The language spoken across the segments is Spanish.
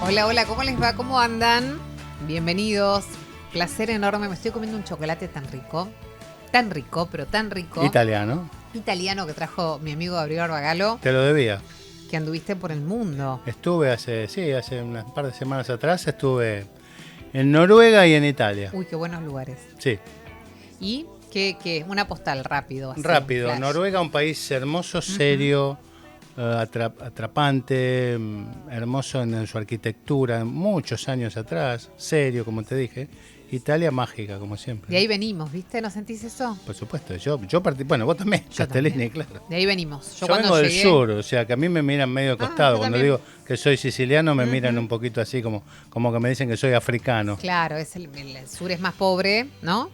Hola, hola, ¿cómo les va? ¿Cómo andan? Bienvenidos. Placer enorme. Me estoy comiendo un chocolate tan rico, pero tan rico. Italiano. Italiano que trajo mi amigo Gabriel Barbagalo. Te lo debía. Que anduviste por el mundo. Estuve hace unas par de semanas atrás, estuve en Noruega y en Italia. Uy, qué buenos lugares. Sí. ¿Y qué? Una postal rápido. Así, Rápido. flash. Noruega, un país hermoso, serio, atrapante, hermoso en su arquitectura, muchos años atrás, serio, como te dije. Italia mágica, como siempre. De ahí venimos, ¿viste? ¿No sentís eso? Por supuesto, yo partí, bueno, vos también, Castellini, claro. De ahí venimos. Yo cuando vengo llegué... del sur, o sea que a mí me miran medio costado. yo Cuando también. digo que soy siciliano me miran un poquito así como que me dicen que soy africano. Claro, el sur es más pobre, ¿no?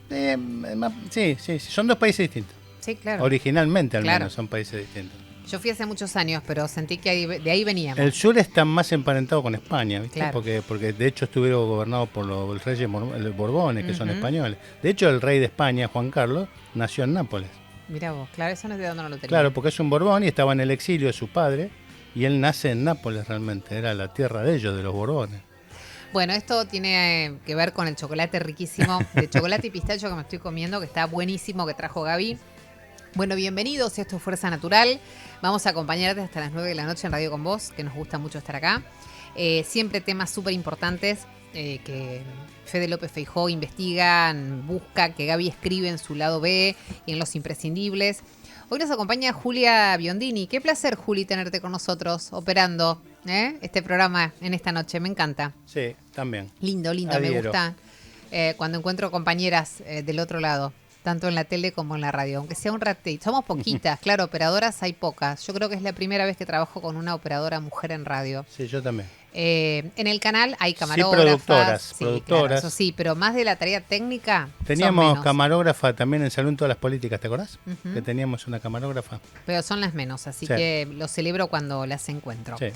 Sí, son dos países distintos. Sí, claro. Originalmente al menos son países distintos. Yo fui hace muchos años, pero sentí que de ahí veníamos. El sur está más emparentado con España, ¿viste? Claro. Porque de hecho estuvieron gobernados por los reyes Borbones, que son españoles. De hecho, el rey de España, Juan Carlos, nació en Nápoles. Mirá vos, claro, eso no es de dónde no lo tenía. Claro, porque es un Borbón y estaba en el exilio de su padre, y él nace en Nápoles realmente, era la tierra de ellos, de los Borbones. Bueno, esto tiene que ver con el chocolate riquísimo, de chocolate y pistacho que me estoy comiendo, que está buenísimo, que trajo Gaby. Bueno, bienvenidos, esto es Fuerza Natural. Vamos a acompañarte hasta las 9 de la noche en Radio Con Vos, que nos gusta mucho estar acá. Siempre temas súper importantes que Fede López Feijóo investiga, busca, que Gaby escribe en su lado B y en Los Imprescindibles. Hoy nos acompaña Julia Biondini. Qué placer, Juli, tenerte con nosotros operando este programa en esta noche. Me encanta. Sí, también. Lindo, Adhiero. me gusta cuando encuentro compañeras del otro lado. Tanto en la tele como en la radio, aunque sea un ratito. Somos poquitas, claro, operadoras hay pocas. Yo creo que es la primera vez que trabajo con una operadora mujer en radio. Sí, yo también. En el canal hay camarógrafas. Sí, productoras. Claro, eso sí, pero más de la tarea técnica. Teníamos camarógrafa también en Salón Todas las Políticas, ¿te acordás? Que teníamos una camarógrafa. Pero son las menos, así que lo celebro cuando las encuentro. Sí.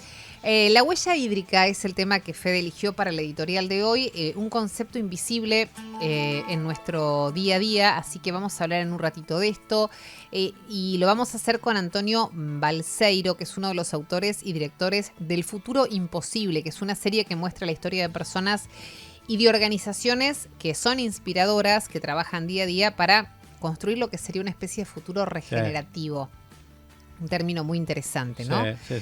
La huella hídrica es el tema que Fede eligió para la editorial de hoy, un concepto invisible en nuestro día a día, así que vamos a hablar en un ratito de esto y lo vamos a hacer con Antonio Balseiro, que es uno de los autores y directores del Futuro Imposible, que es una serie que muestra la historia de personas y de organizaciones que son inspiradoras, que trabajan día a día para construir lo que sería una especie de futuro regenerativo. Un término muy interesante, ¿no? Sí.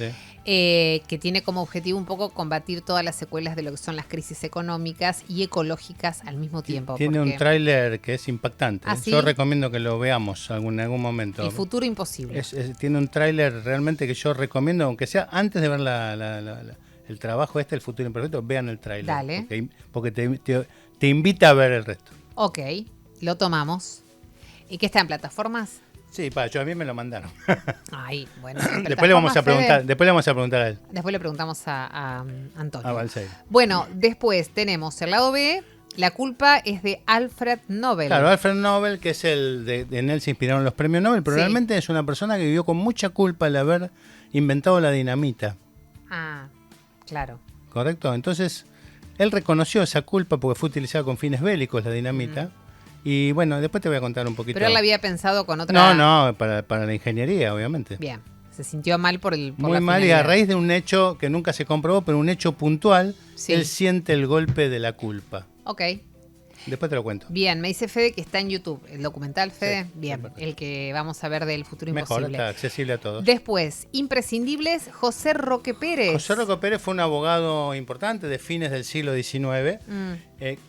Que tiene como objetivo un poco combatir todas las secuelas de lo que son las crisis económicas y ecológicas al mismo tiempo. Tiene un tráiler que es impactante. ¿Sí? Yo recomiendo que lo veamos en algún momento. El Futuro Imposible. Tiene un tráiler realmente que yo recomiendo, aunque sea antes de ver el trabajo el Futuro Imperfecto, vean el tráiler. Dale. Porque te invita a ver el resto. Ok, lo tomamos. ¿Y qué está en plataformas? Sí, a mí me lo mandaron. Ay, bueno. Después le vamos a preguntar a él. Después le preguntamos a Antonio. A Balseiro. Bueno, después tenemos el lado B. La culpa es de Alfred Nobel. Claro, Alfred Nobel, que es en él se inspiraron los premios Nobel, pero realmente es una persona que vivió con mucha culpa al haber inventado la dinamita. Ah, claro. ¿Correcto? Entonces, él reconoció esa culpa porque fue utilizada con fines bélicos la dinamita. Y bueno, después te voy a contar un poquito. Pero él la había pensado con otra... No, para la ingeniería, obviamente. Bien, se sintió mal por muy mal, y a raíz de un hecho que nunca se comprobó, pero un hecho puntual, él siente el golpe de la culpa. Ok. Después te lo cuento. Bien, me dice Fede que está en YouTube. El documental, Fede, Sí, bien, el que vamos a ver del Futuro Mejor, Imposible. está accesible a todos. Después, imprescindibles, José Roque Pérez. José Roque Pérez fue un abogado importante de fines del siglo XIX.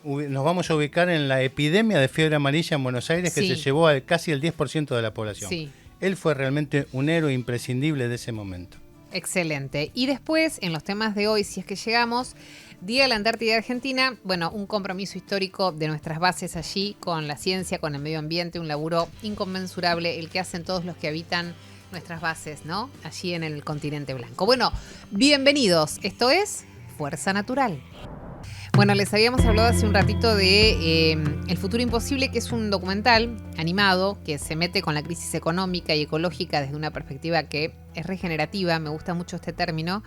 Nos vamos a ubicar en la epidemia de fiebre amarilla en Buenos Aires, que se llevó a casi el 10% de la población. Sí. Él fue realmente un héroe imprescindible de ese momento. Excelente. Y después, en los temas de hoy, si es que llegamos, Día de la Antártida Argentina, bueno, un compromiso histórico de nuestras bases allí con la ciencia, con el medio ambiente, un laburo inconmensurable, el que hacen todos los que habitan nuestras bases, ¿no? Allí en el continente blanco. Bueno, bienvenidos. Esto es Fuerza Natural. Bueno, les habíamos hablado hace un ratito de El Futuro Imposible, que es un documental animado que se mete con la crisis económica y ecológica desde una perspectiva que es regenerativa. Me gusta mucho este término.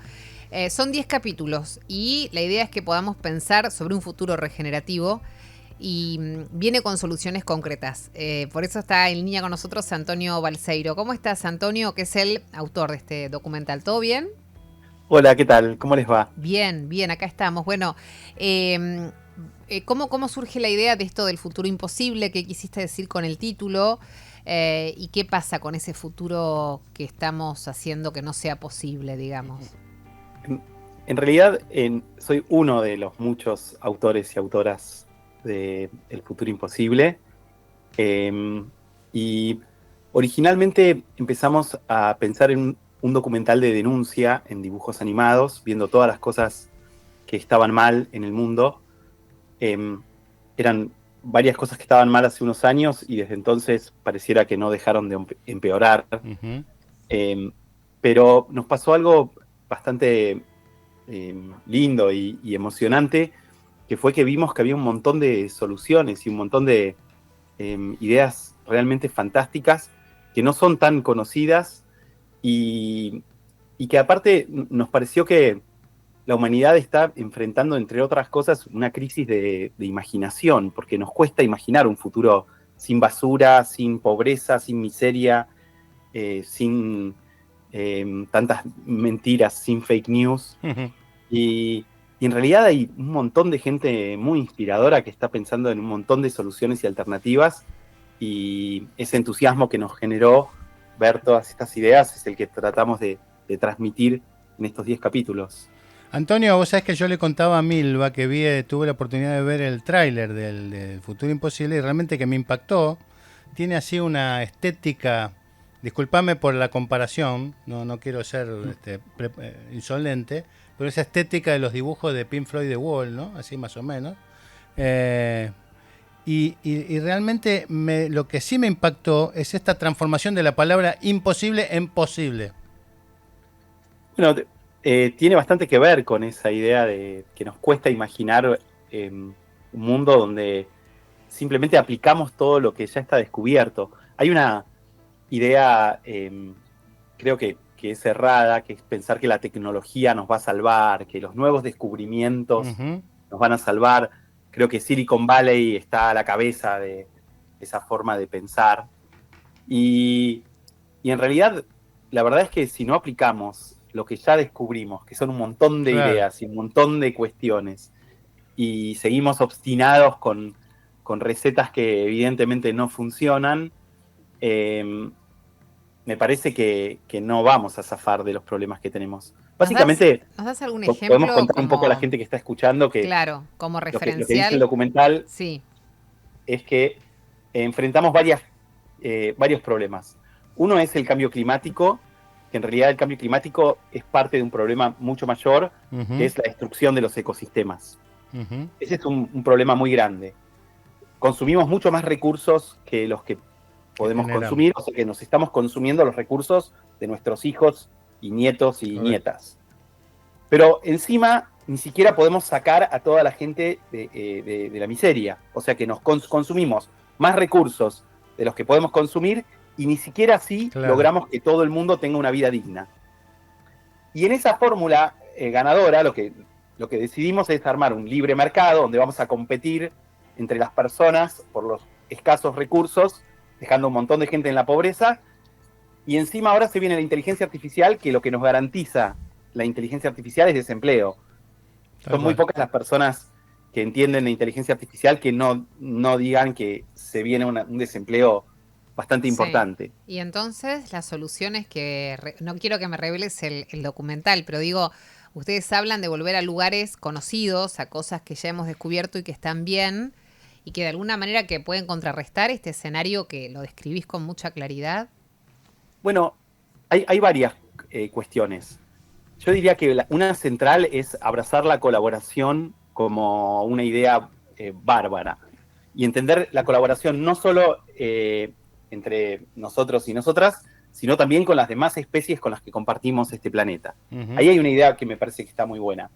Son 10 capítulos y la idea es que podamos pensar sobre un futuro regenerativo y viene con soluciones concretas. Por eso está en línea con nosotros Antonio Balseiro. ¿Cómo estás, Antonio, que es el autor de este documental? ¿Todo bien? Hola, ¿qué tal? ¿Cómo les va? Bien, bien, acá estamos. Bueno, ¿cómo surge la idea de esto del futuro imposible? ¿Qué quisiste decir con el título? ¿Y qué pasa con ese futuro que estamos haciendo que no sea posible, digamos? En realidad, soy uno de los muchos autores y autoras de El futuro imposible. Y originalmente empezamos a pensar en un documental de denuncia en dibujos animados, viendo todas las cosas que estaban mal en el mundo. Eran varias cosas que estaban mal hace unos años y desde entonces pareciera que no dejaron de empeorar. Ujú. Pero nos pasó algo bastante lindo y emocionante, que fue que vimos que había un montón de soluciones y un montón de ideas realmente fantásticas que no son tan conocidas y que aparte nos pareció que la humanidad está enfrentando, entre otras cosas, una crisis de imaginación, porque nos cuesta imaginar un futuro sin basura, sin pobreza, sin miseria, sin tantas mentiras, sin fake news. Ujú. Y en realidad hay un montón de gente muy inspiradora que está pensando en un montón de soluciones y alternativas, y ese entusiasmo que nos generó ver todas estas ideas es el que tratamos de transmitir en estos 10 capítulos. Antonio, vos sabés que yo le contaba a Milva que tuve la oportunidad de ver el tráiler del Futuro Imposible y realmente que me impactó. Tiene así una estética, discúlpame por la comparación, no quiero ser insolente, pero esa estética de los dibujos de Pink Floyd The Wall, ¿no? Así más o menos. Eh, y realmente lo que sí me impactó es esta transformación de la palabra imposible en posible. Bueno, tiene bastante que ver con esa idea de que nos cuesta imaginar un mundo donde simplemente aplicamos todo lo que ya está descubierto. Hay una idea, creo que es errada, que es pensar que la tecnología nos va a salvar, que los nuevos descubrimientos Ujú. nos van a salvar. Creo que Silicon Valley está a la cabeza de esa forma de pensar. Y, y en realidad, la verdad es que si no aplicamos lo que ya descubrimos, que son un montón de Claro. ideas y un montón de cuestiones, y seguimos obstinados con recetas que evidentemente no funcionan, eh, me parece que no vamos a zafar de los problemas que tenemos. ¿Nos das, Básicamente, nos das algún podemos ejemplo contar un poco a la como, gente que está escuchando que claro, como lo que dice el referencial? documental Sí. es que enfrentamos varios problemas. Uno es el cambio climático, que en realidad el cambio climático es parte de un problema mucho mayor, que Ujú. es la destrucción de los ecosistemas. Ujú. Ese es un problema muy grande. Consumimos mucho más recursos que los que Que podemos generamos. consumir, o sea que nos estamos consumiendo los recursos de nuestros hijos y nietos y Correcto. nietas. Pero encima ni siquiera podemos sacar a toda la gente de la miseria. O sea que nos consumimos más recursos de los que podemos consumir y ni siquiera así Claro. logramos que todo el mundo tenga una vida digna. Y en esa fórmula ganadora lo que decidimos es armar un libre mercado donde vamos a competir entre las personas por los escasos recursos, dejando un montón de gente en la pobreza. Y encima ahora se viene la inteligencia artificial, que lo que nos garantiza la inteligencia artificial es desempleo. Tal Son muy cual. pocas las personas que entienden la inteligencia artificial que no digan que se viene un desempleo bastante Sí. importante. Y entonces las soluciones no quiero que me reveles el documental, pero digo, ustedes hablan de volver a lugares conocidos, a cosas que ya hemos descubierto y que están bien, y que de alguna manera que pueden contrarrestar este escenario que lo describís con mucha claridad. Bueno, hay varias cuestiones. Yo diría que una central es abrazar la colaboración como una idea bárbara y entender la colaboración no solo entre nosotros y nosotras, sino también con las demás especies con las que compartimos este planeta. Ujú. Ahí hay una idea que me parece que está muy buena.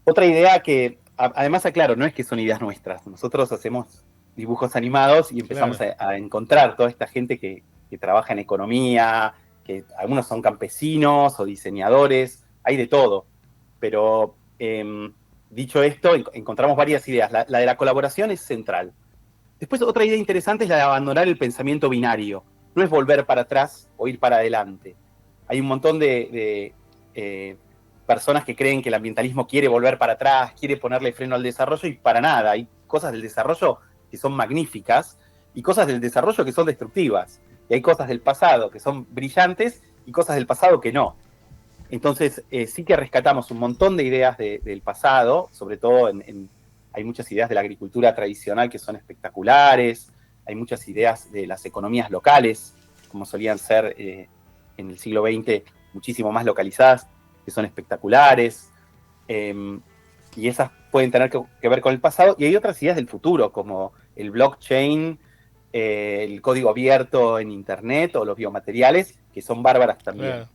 Otra idea que, además aclaro, no es que son ideas nuestras. Nosotros hacemos dibujos animados y empezamos Claro. a encontrar toda esta gente que trabaja en economía, que algunos son campesinos o diseñadores, hay de todo. Pero dicho esto, encontramos varias ideas. La de la colaboración es central. Después otra idea interesante es la de abandonar el pensamiento binario. No es volver para atrás o ir para adelante. Hay un montón personas que creen que el ambientalismo quiere volver para atrás, quiere ponerle freno al desarrollo, y para nada. Hay cosas del desarrollo que son magníficas y cosas del desarrollo que son destructivas. Y hay cosas del pasado que son brillantes y cosas del pasado que no. Entonces, sí que rescatamos un montón de ideas del pasado, sobre todo hay muchas ideas de la agricultura tradicional que son espectaculares, hay muchas ideas de las economías locales, como solían ser en el siglo XX, muchísimo más localizadas, que son espectaculares, y esas pueden tener que ver con el pasado, y hay otras ideas del futuro, como el blockchain, el código abierto en Internet o los biomateriales, que son bárbaras también. Claro.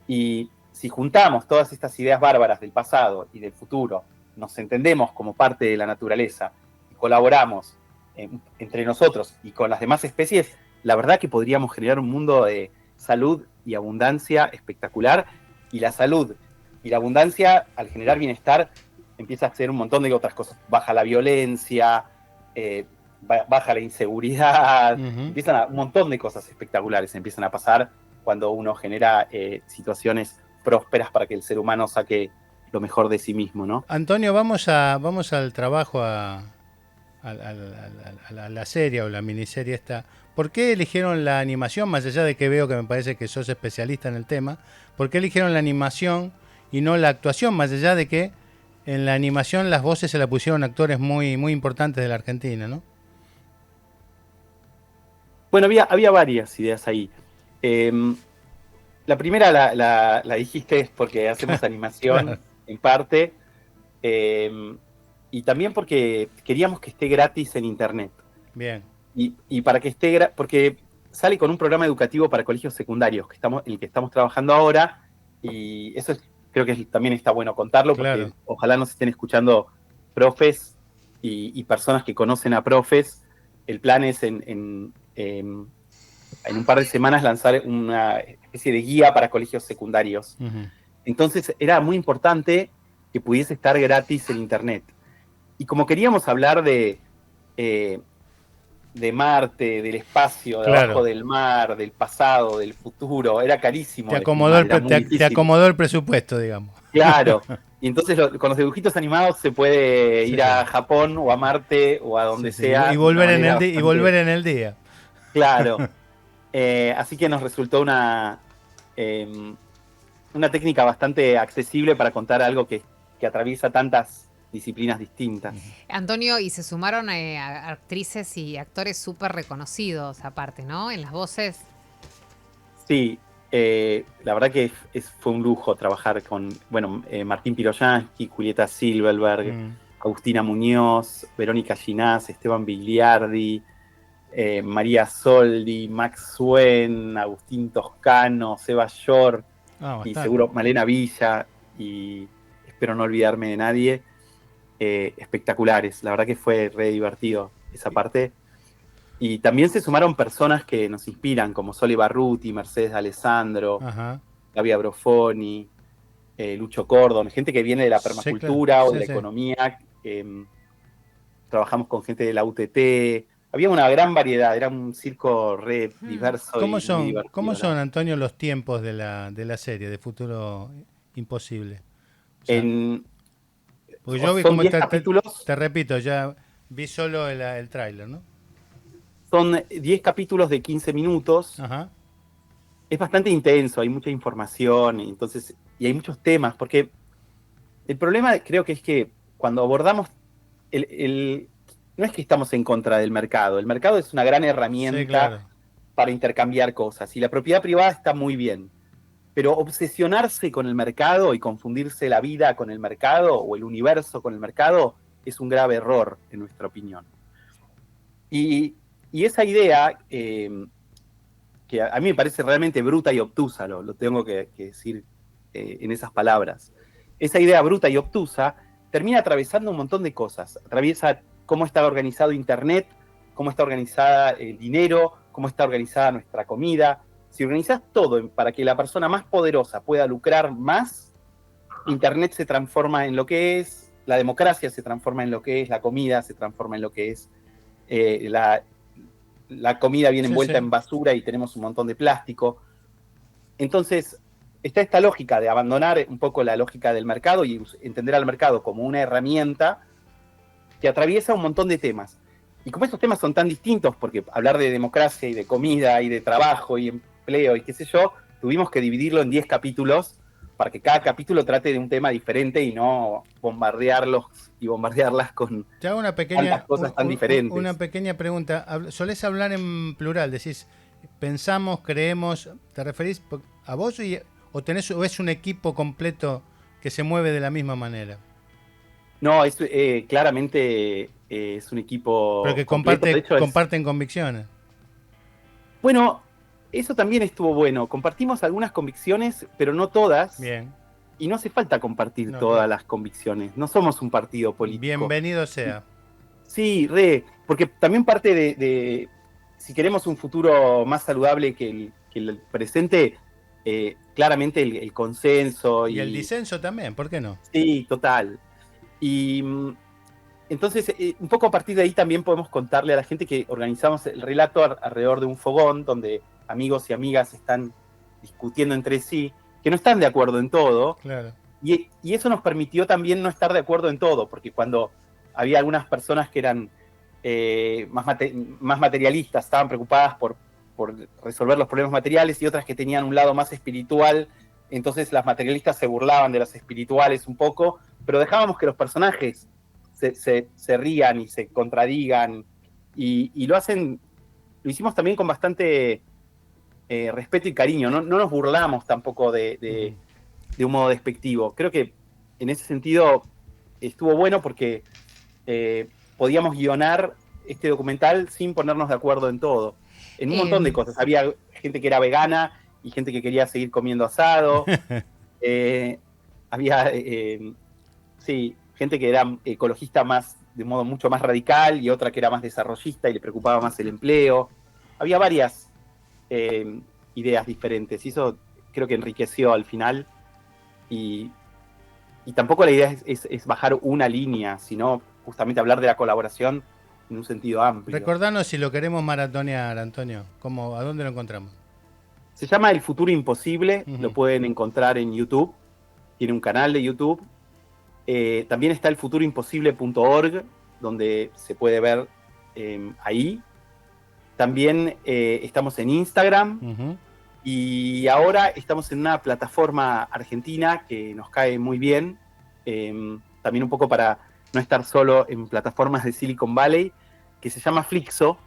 Y si juntamos todas estas ideas bárbaras del pasado y del futuro, nos entendemos como parte de la naturaleza y colaboramos entre nosotros y con las demás especies, la verdad que podríamos generar un mundo de salud y abundancia espectacular. Y la salud y la abundancia, al generar bienestar, empieza a hacer un montón de otras cosas. Baja la violencia, baja la inseguridad, empiezan un montón de cosas espectaculares empiezan a pasar cuando uno genera situaciones prósperas para que el ser humano saque lo mejor de sí mismo, ¿no? Antonio, vamos al trabajo, a la serie o la miniserie esta. ¿Por qué eligieron la animación? Más allá de que veo que me parece que sos especialista en el tema, ¿por qué eligieron la animación y no la actuación? Más allá de que en la animación las voces se la pusieron actores muy, muy importantes de la Argentina, ¿no? Bueno, había varias ideas ahí. La primera la dijiste es porque hacemos animación, Claro. en parte, y también porque queríamos que esté gratis en Internet. Bien. Y para que esté, porque sale con un programa educativo para colegios secundarios, en el que estamos trabajando ahora, y eso creo que también está bueno contarlo, Claro. porque ojalá nos estén escuchando profes y personas que conocen a profes. El plan es en un par de semanas lanzar una especie de guía para colegios secundarios. Entonces era muy importante que pudiese estar gratis en Internet. Y como queríamos hablar de Marte, del espacio, de Claro. abajo del mar, del pasado, del futuro, era carísimo. Te acomodó el presupuesto, digamos. Claro. Y entonces con los dibujitos animados se puede ir a Sí. Japón o a Marte o a donde sea. Y volver en el día. Claro. Así que nos resultó una técnica bastante accesible para contar algo que atraviesa tantas disciplinas distintas. Antonio, y se sumaron a actrices y actores súper reconocidos aparte, ¿no? En las voces. Sí, la verdad que fue un lujo trabajar con, Martín Piroyansky, Julieta Silverberg, Agustina Muñoz, Verónica Ginás, Esteban Bigliardi, María Soldi, Max Swen, Agustín Toscano, Seba Shore, y seguro Malena Villa, y espero no olvidarme de nadie. Espectaculares, la verdad que fue re divertido esa parte. Y también se sumaron personas que nos inspiran, como Sole Barruti, Mercedes Alessandro, Gaby Brofoni, Lucho Cordon, gente que viene de la permacultura o de la economía. Trabajamos con gente de la UTT. Había una gran variedad, era un circo re diverso. ¿Cómo son, muy divertido, ¿cómo son, Antonio, los tiempos de la serie de Futuro Imposible? O sea, porque yo vi son como 10 capítulos. Te repito, ya vi solo el tráiler, ¿no? Son 10 capítulos de 15 minutos. Ajá. Es bastante intenso, hay mucha información, y hay muchos temas, porque el problema creo que es que cuando abordamos, no es que estamos en contra del mercado, el mercado es una gran herramienta para intercambiar cosas, y la propiedad privada está muy bien, pero obsesionarse con el mercado y confundirse la vida con el mercado o el universo con el mercado es un grave error, en nuestra opinión. Y esa idea, que a mí me parece realmente bruta y obtusa, lo tengo que decir en esas palabras. Esa idea bruta y obtusa termina atravesando un montón de cosas. Atraviesa cómo está organizado Internet, cómo está organizada el dinero, cómo está organizada nuestra comida. Si organizás todo para que la persona más poderosa pueda lucrar más, Internet se transforma en lo que es, la democracia se transforma en lo que es, la comida se transforma en lo que es, la comida viene envuelta en basura y tenemos un montón de plástico. Entonces, está esta lógica de abandonar un poco la lógica del mercado y entender al mercado como una herramienta que atraviesa un montón de temas. Y como estos temas son tan distintos, porque hablar de democracia y de comida y de trabajo y empleo y qué sé yo, tuvimos que dividirlo en 10 capítulos para que cada capítulo trate de un tema diferente y no bombardearlos y bombardearlas con Te hago una tantas cosas tan diferentes. Una pequeña pregunta. ¿Solés hablar en plural? Decís, pensamos, creemos, ¿te referís a vos o es un equipo completo que se mueve de la misma manera? No, es claramente es un equipo Pero que completo. De hecho, comparten convicciones. Bueno, eso también estuvo bueno. Compartimos algunas convicciones, pero no todas. Bien. Y no hace falta compartir No, todas claro. las convicciones. No somos un partido político. Bienvenido sea. Sí, porque también parte de si queremos un futuro más saludable que el presente, claramente el consenso. Y el disenso también, ¿por qué no? Sí, total. Y entonces, un poco a partir de ahí también podemos contarle a la gente que organizamos el relato alrededor de un fogón donde amigos y amigas están discutiendo entre sí, que no están de acuerdo en todo. Claro. Y eso nos permitió también no estar de acuerdo en todo, porque cuando había algunas personas que eran más materialistas, estaban preocupadas por resolver los problemas materiales, y otras que tenían un lado más espiritual, entonces las materialistas se burlaban de las espirituales un poco, pero dejábamos que los personajes se rían y se contradigan, y lo hicimos también con bastante respeto y cariño, no nos burlamos tampoco de un modo despectivo. Creo que en ese sentido estuvo bueno porque podíamos guionar este documental sin ponernos de acuerdo en todo, en un montón de cosas. Había gente que era vegana y gente que quería seguir comiendo asado. Había sí, gente que era ecologista de modo mucho más radical y otra que era más desarrollista y le preocupaba más el empleo. Había varias ideas diferentes y eso creo que enriqueció al final. Y tampoco la idea es bajar una línea, sino justamente hablar de la colaboración en un sentido amplio. Recordanos si lo queremos maratonear, Antonio. ¿A dónde lo encontramos? Se llama El Futuro Imposible, lo pueden encontrar en YouTube, tiene un canal de YouTube. También está elfuturoimposible.org, donde se puede ver ahí. También estamos en Instagram. Y ahora estamos en una plataforma argentina que nos cae muy bien, también un poco para no estar solo en plataformas de Silicon Valley, que se llama Flixo,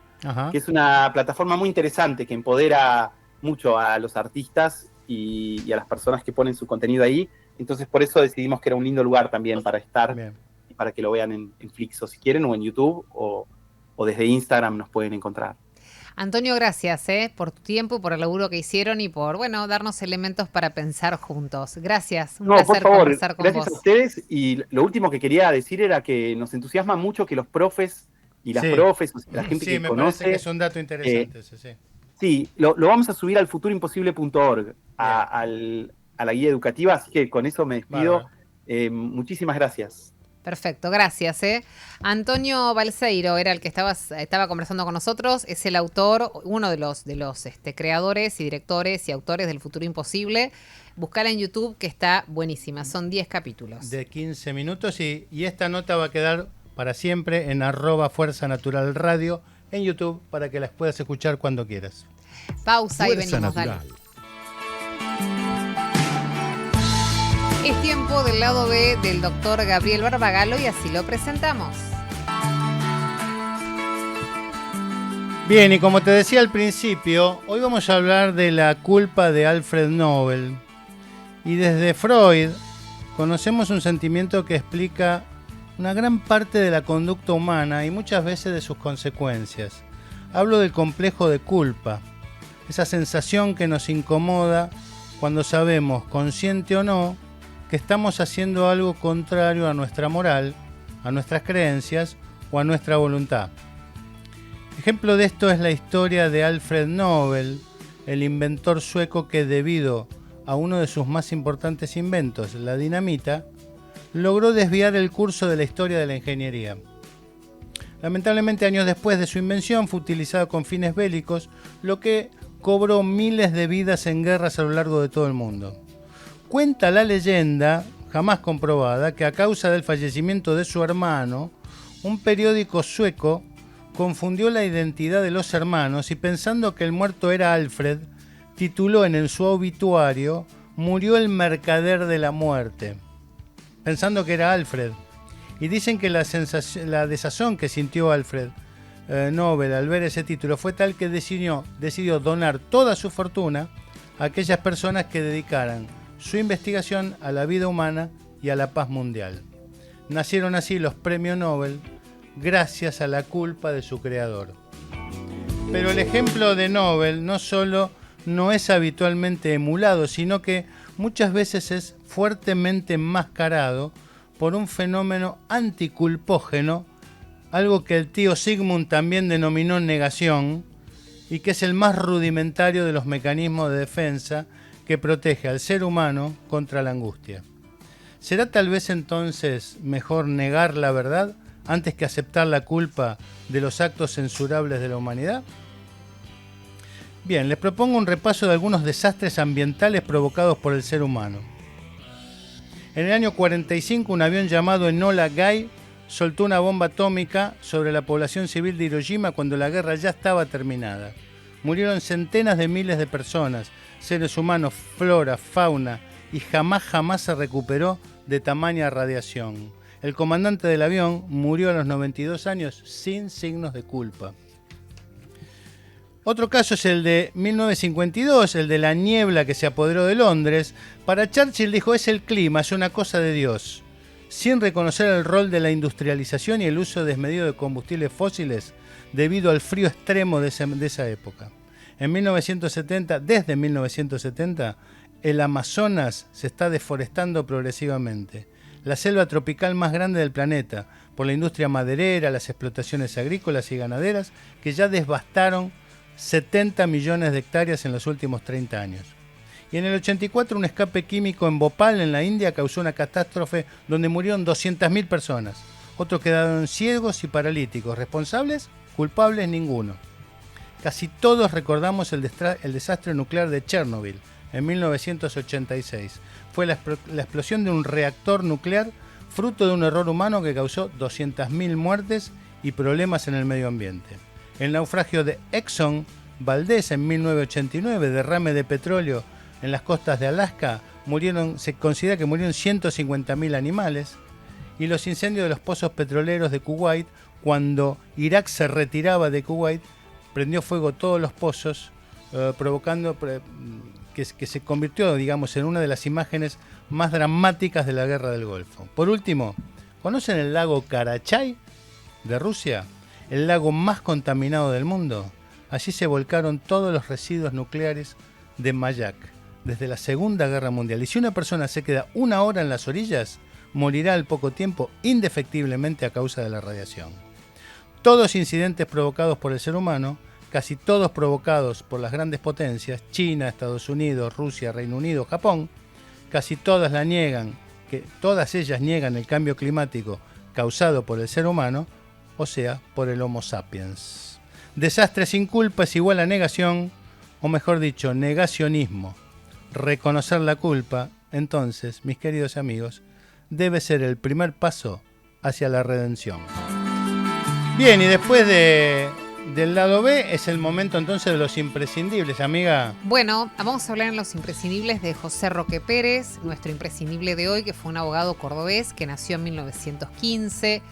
que es una plataforma muy interesante que empodera mucho a los artistas y a las personas que ponen su contenido ahí. Entonces por eso decidimos que era un lindo lugar también para estar, y para que lo vean en Flixo si quieren, o en YouTube, o desde Instagram nos pueden encontrar. Antonio, gracias por tu tiempo, por el laburo que hicieron y por, darnos elementos para pensar juntos. Gracias, un placer por favor, conversar con gracias vos. a ustedes. Y lo último que quería decir era que nos entusiasma mucho que los profes y las profes, la gente que me conoce... parece que es un dato interesante ese, sí. Sí, lo vamos a subir al futuroimposible.org, a la guía educativa, así que con eso me despido. Muchísimas gracias. Perfecto, gracias. Antonio Balseiro era el que estaba conversando con nosotros, es el autor, uno de los creadores y directores y autores del Futuro Imposible. Buscala en YouTube, que está buenísima, son 10 capítulos. De 15 minutos y esta nota va a quedar para siempre en @Fuerza Natural Radio en YouTube para que las puedas escuchar cuando quieras. Pausa Fuerza y venimos, Natural. dale. Es tiempo del lado B del doctor Gabriel Barbagalo y así lo presentamos. Bien, y como te decía al principio, hoy vamos a hablar de la culpa de Alfred Nobel. Y desde Freud conocemos un sentimiento que explica una gran parte de la conducta humana y muchas veces de sus consecuencias. Hablo del complejo de culpa, esa sensación que nos incomoda cuando sabemos, consciente o no, que estamos haciendo algo contrario a nuestra moral, a nuestras creencias o a nuestra voluntad. Ejemplo de esto es la historia de Alfred Nobel, el inventor sueco que debido a uno de sus más importantes inventos, la dinamita, logró desviar el curso de la historia de la ingeniería. Lamentablemente, años después de su invención fue utilizado con fines bélicos, lo que cobró miles de vidas en guerras a lo largo de todo el mundo. Cuenta la leyenda, jamás comprobada, que a causa del fallecimiento de su hermano, un periódico sueco confundió la identidad de los hermanos y pensando que el muerto era Alfred, tituló en su obituario "Murió el mercader de la muerte", pensando que era Alfred. Y dicen que la desazón que sintió Alfred Nobel al ver ese título fue tal que decidió donar toda su fortuna a aquellas personas que dedicaran su investigación a la vida humana y a la paz mundial. Nacieron así los premios Nobel gracias a la culpa de su creador. Pero el ejemplo de Nobel no solo no es habitualmente emulado, sino que muchas veces es fuertemente enmascarado por un fenómeno anticulpógeno, algo que el tío Sigmund también denominó negación, y que es el más rudimentario de los mecanismos de defensa que protege al ser humano contra la angustia. ¿Será tal vez entonces mejor negar la verdad antes que aceptar la culpa de los actos censurables de la humanidad? Bien, les propongo un repaso de algunos desastres ambientales provocados por el ser humano. En el año 45, un avión llamado Enola Gay soltó una bomba atómica sobre la población civil de Hiroshima cuando la guerra ya estaba terminada. Murieron centenas de miles de personas, seres humanos, flora, fauna, y jamás se recuperó de tamaña radiación. El comandante del avión murió a los 92 años sin signos de culpa. Otro caso es el de 1952, el de la niebla que se apoderó de Londres. Para Churchill dijo: es el clima, es una cosa de Dios. Sin reconocer el rol de la industrialización y el uso desmedido de combustibles fósiles debido al frío extremo de esa época. Desde 1970, el Amazonas se está deforestando progresivamente. La selva tropical más grande del planeta, por la industria maderera, las explotaciones agrícolas y ganaderas, que ya devastaron 70 millones de hectáreas en los últimos 30 años. Y en el 84, un escape químico en Bhopal, en la India, causó una catástrofe donde murieron 200.000 personas. Otros quedaron ciegos y paralíticos. ¿Responsables? Culpables ninguno. Casi todos recordamos el desastre nuclear de Chernobyl en 1986. Fue la explosión de un reactor nuclear fruto de un error humano que causó 200.000 muertes y problemas en el medio ambiente. El naufragio de Exxon Valdez en 1989, derrame de petróleo en las costas de Alaska, se considera que murieron 150.000 animales. Y los incendios de los pozos petroleros de Kuwait, cuando Irak se retiraba de Kuwait, prendió fuego todos los pozos, provocando que se convirtió, digamos, en una de las imágenes más dramáticas de la Guerra del Golfo. Por último, ¿conocen el lago Karachay de Rusia? El lago más contaminado del mundo. Allí se volcaron todos los residuos nucleares de Mayak desde la Segunda Guerra Mundial. Y si una persona se queda una hora en las orillas, morirá al poco tiempo indefectiblemente a causa de la radiación. Todos incidentes provocados por el ser humano, casi todos provocados por las grandes potencias, China, Estados Unidos, Rusia, Reino Unido, Japón, casi todas ellas niegan el cambio climático causado por el ser humano, o sea, por el Homo sapiens. Desastre sin culpa es igual a negación, o mejor dicho, negacionismo. Reconocer la culpa, entonces, mis queridos amigos, debe ser el primer paso hacia la redención. Bien, y después del lado B es el momento entonces de los imprescindibles, amiga. Bueno, vamos a hablar en los imprescindibles de José Roque Pérez, nuestro imprescindible de hoy, que fue un abogado cordobés que nació en 1915,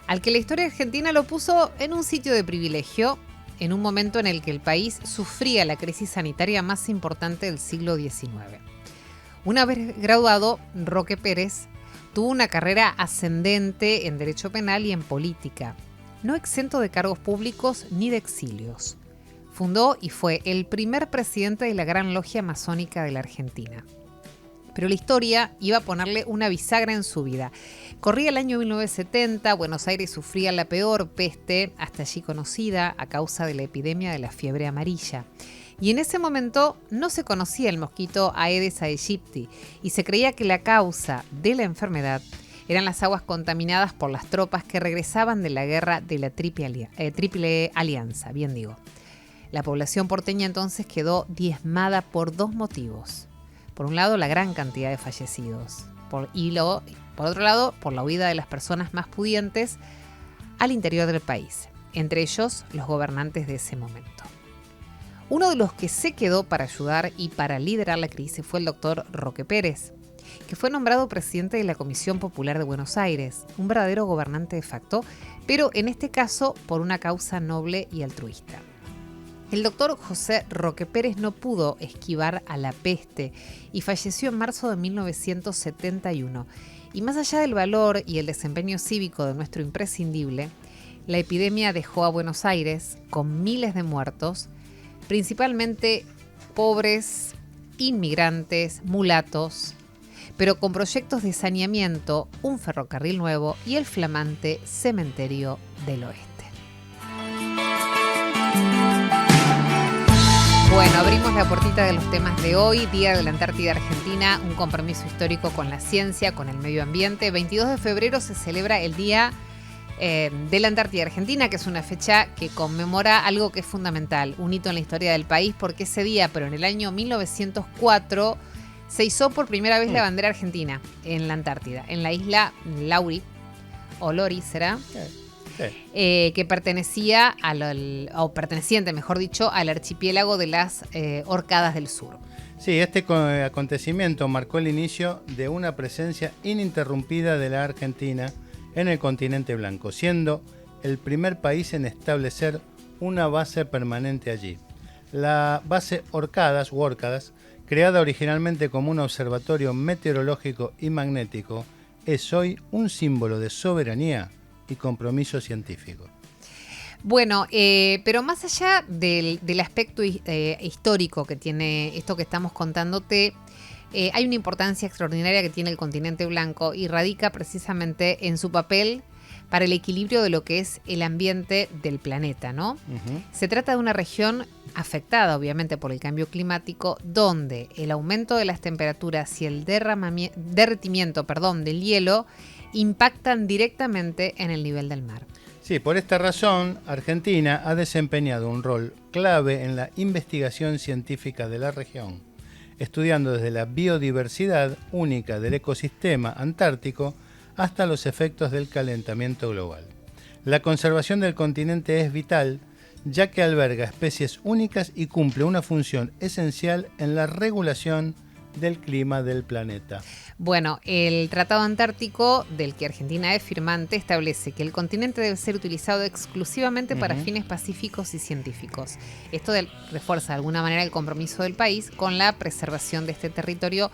al que la historia argentina lo puso en un sitio de privilegio, en un momento en el que el país sufría la crisis sanitaria más importante del siglo XIX. Una vez graduado, Roque Pérez tuvo una carrera ascendente en derecho penal y en política, no exento de cargos públicos ni de exilios. Fundó y fue el primer presidente de la Gran Logia Masónica de la Argentina. Pero la historia iba a ponerle una bisagra en su vida. Corría el año 1970, Buenos Aires sufría la peor peste hasta allí conocida a causa de la epidemia de la fiebre amarilla. Y en ese momento no se conocía el mosquito Aedes aegypti y se creía que la causa de la enfermedad eran las aguas contaminadas por las tropas que regresaban de la guerra de la Triple Alianza, bien digo. La población porteña entonces quedó diezmada por dos motivos. Por un lado, la gran cantidad de fallecidos. Por otro lado, por la huida de las personas más pudientes al interior del país, entre ellos los gobernantes de ese momento. Uno de los que se quedó para ayudar y para liderar la crisis fue el doctor Roque Pérez, que fue nombrado presidente de la Comisión Popular de Buenos Aires, un verdadero gobernante de facto, pero en este caso por una causa noble y altruista. El doctor José Roque Pérez no pudo esquivar a la peste y falleció en marzo de 1971. Y más allá del valor y el desempeño cívico de nuestro imprescindible, la epidemia dejó a Buenos Aires con miles de muertos, principalmente pobres, inmigrantes, mulatos, pero con proyectos de saneamiento, un ferrocarril nuevo y el flamante Cementerio del Oeste. Bueno, abrimos la puertita de los temas de hoy, Día de la Antártida Argentina, un compromiso histórico con la ciencia, con el medio ambiente. 22 de febrero se celebra el Día de la Antártida Argentina, que es una fecha que conmemora algo que es fundamental, un hito en la historia del país, porque ese día, pero en el año 1904, se izó por primera vez la bandera argentina en la Antártida, en la isla Lauri, o Lori será, que pertenecía perteneciente, mejor dicho, al archipiélago de las Orcadas del Sur. Sí, este acontecimiento marcó el inicio de una presencia ininterrumpida de la Argentina en el continente blanco, siendo el primer país en establecer una base permanente allí. La base Orcadas, creada originalmente como un observatorio meteorológico y magnético, es hoy un símbolo de soberanía y compromiso científico. Bueno, pero más allá del aspecto histórico que tiene esto que estamos contándote, hay una importancia extraordinaria que tiene el continente blanco y radica precisamente en su papel para el equilibrio de lo que es el ambiente del planeta, ¿no? Uh-huh. Se trata de una región afectada, obviamente, por el cambio climático, donde el aumento de las temperaturas y el derretimiento del hielo impactan directamente en el nivel del mar. Sí, por esta razón, Argentina ha desempeñado un rol clave en la investigación científica de la región, estudiando desde la biodiversidad única del ecosistema antártico hasta los efectos del calentamiento global. La conservación del continente es vital, ya que alberga especies únicas y cumple una función esencial en la regulación del clima del planeta. Bueno, el Tratado Antártico, del que Argentina es firmante, establece que el continente debe ser utilizado exclusivamente para fines pacíficos y científicos. Esto refuerza de alguna manera el compromiso del país con la preservación de este territorio,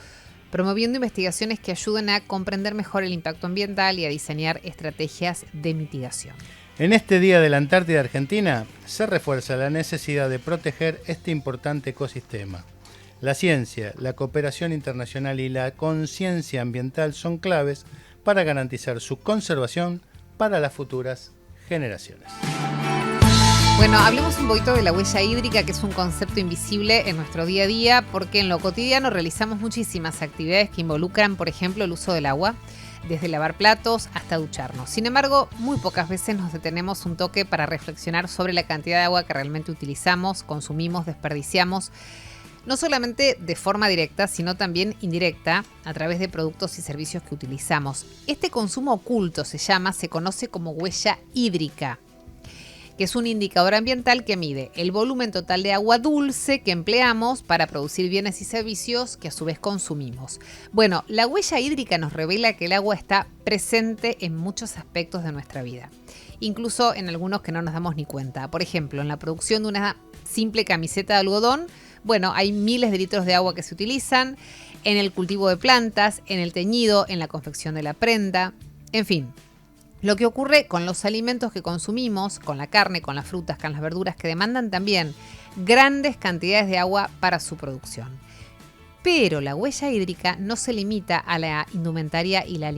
promoviendo investigaciones que ayuden a comprender mejor el impacto ambiental y a diseñar estrategias de mitigación. En este Día de la Antártida Argentina se refuerza la necesidad de proteger este importante ecosistema. La ciencia, la cooperación internacional y la conciencia ambiental son claves para garantizar su conservación para las futuras generaciones. Bueno, hablemos un poquito de la huella hídrica, que es un concepto invisible en nuestro día a día, porque en lo cotidiano realizamos muchísimas actividades que involucran, por ejemplo, el uso del agua, desde lavar platos hasta ducharnos. Sin embargo, muy pocas veces nos detenemos un toque para reflexionar sobre la cantidad de agua que realmente utilizamos, consumimos, desperdiciamos, no solamente de forma directa, sino también indirecta, a través de productos y servicios que utilizamos. Este consumo oculto se conoce como huella hídrica, que es un indicador ambiental que mide el volumen total de agua dulce que empleamos para producir bienes y servicios que a su vez consumimos. Bueno, la huella hídrica nos revela que el agua está presente en muchos aspectos de nuestra vida, incluso en algunos que no nos damos ni cuenta. Por ejemplo, en la producción de una simple camiseta de algodón, bueno, hay miles de litros de agua que se utilizan, en el cultivo de plantas, en el teñido, en la confección de la prenda, en fin. Lo que ocurre con los alimentos que consumimos, con la carne, con las frutas, con las verduras, que demandan también grandes cantidades de agua para su producción. Pero la huella hídrica no se limita a la indumentaria y la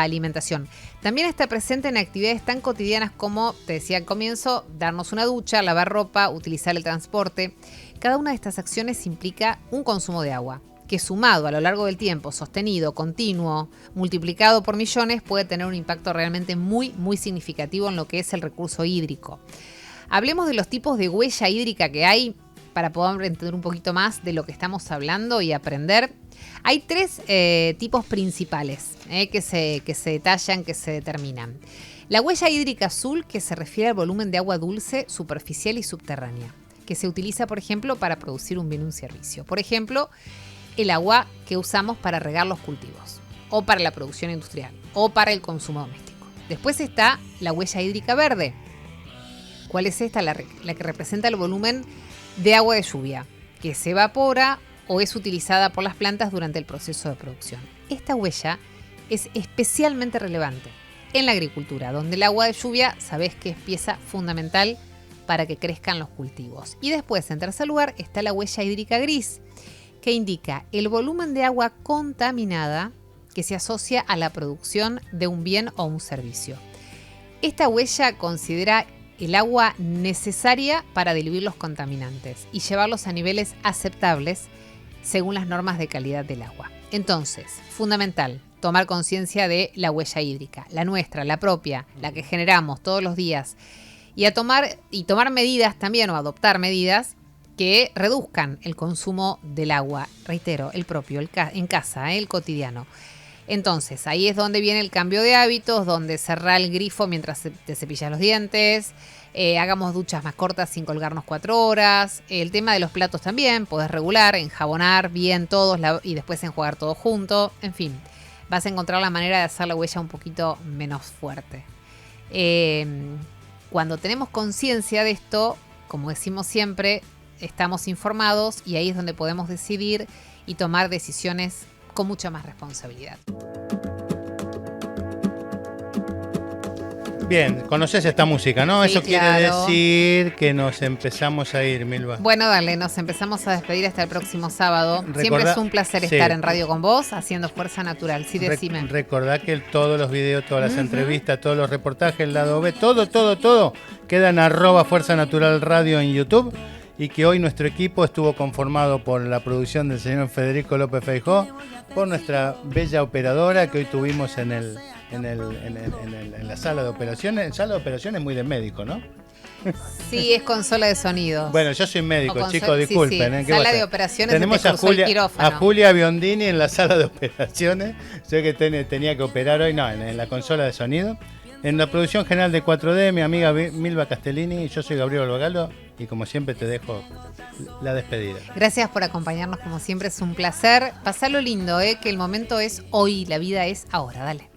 alimentación. También está presente en actividades tan cotidianas como, te decía al comienzo, darnos una ducha, lavar ropa, utilizar el transporte. Cada una de estas acciones implica un consumo de agua, que sumado a lo largo del tiempo, sostenido, continuo, multiplicado por millones, puede tener un impacto realmente muy, muy significativo en lo que es el recurso hídrico. Hablemos de los tipos de huella hídrica que hay para poder entender un poquito más de lo que estamos hablando y aprender. Hay 3 tipos principales que se detallan, que se determinan. La huella hídrica azul, que se refiere al volumen de agua dulce, superficial y subterránea, que se utiliza, por ejemplo, para producir un bien o un servicio. Por ejemplo, el agua que usamos para regar los cultivos, o para la producción industrial, o para el consumo doméstico. Después está la huella hídrica verde. ¿Cuál es esta? La que representa el volumen de agua de lluvia, que se evapora o es utilizada por las plantas durante el proceso de producción. Esta huella es especialmente relevante en la agricultura, donde el agua de lluvia, sabés que es pieza fundamental para que crezcan los cultivos. Y después, en tercer lugar, está la huella hídrica gris, que indica el volumen de agua contaminada que se asocia a la producción de un bien o un servicio. Esta huella considera el agua necesaria para diluir los contaminantes y llevarlos a niveles aceptables según las normas de calidad del agua. Entonces, fundamental, tomar conciencia de la huella hídrica, la nuestra, la propia, la que generamos todos los días, y tomar medidas también, o adoptar medidas que reduzcan el consumo del agua, reitero, el propio, en casa, el cotidiano. Entonces, ahí es donde viene el cambio de hábitos, donde cerrar el grifo mientras te cepillas los dientes, hagamos duchas más cortas sin colgarnos 4 horas. El tema de los platos también, podés regular, enjabonar bien todos y después enjuagar todo junto. En fin, vas a encontrar la manera de hacer la huella un poquito menos fuerte. Cuando tenemos conciencia de esto, como decimos siempre, estamos informados y ahí es donde podemos decidir y tomar decisiones con mucha más responsabilidad. Bien, conoces esta música, ¿no? Sí, Eso claro. quiere decir que nos empezamos a ir, Milva. Bueno, dale, nos empezamos a despedir hasta el próximo sábado. Siempre es un placer estar en radio con vos, haciendo Fuerza Natural. Sí, decime. Recordá que todos los videos, todas las entrevistas, todos los reportajes, el lado B, todo queda en @Fuerza Natural Radio en YouTube. Y que hoy nuestro equipo estuvo conformado por la producción del señor Federico López Feijó, por nuestra bella operadora que hoy tuvimos en la sala de operaciones. En sala de operaciones muy de médico, ¿no? Sí, es consola de sonidos. Bueno, yo soy médico, chicos, disculpen. Sí. Sala de operaciones. Tenemos a Julia Biondini en la sala de operaciones. Sé que tenía que operar hoy, en la consola de sonido. En la producción general de 4D, mi amiga Milva Castellini, yo soy Gabriel Alvagalo y como siempre te dejo la despedida. Gracias por acompañarnos, como siempre es un placer. Pasalo lindo, que el momento es hoy, la vida es ahora, dale.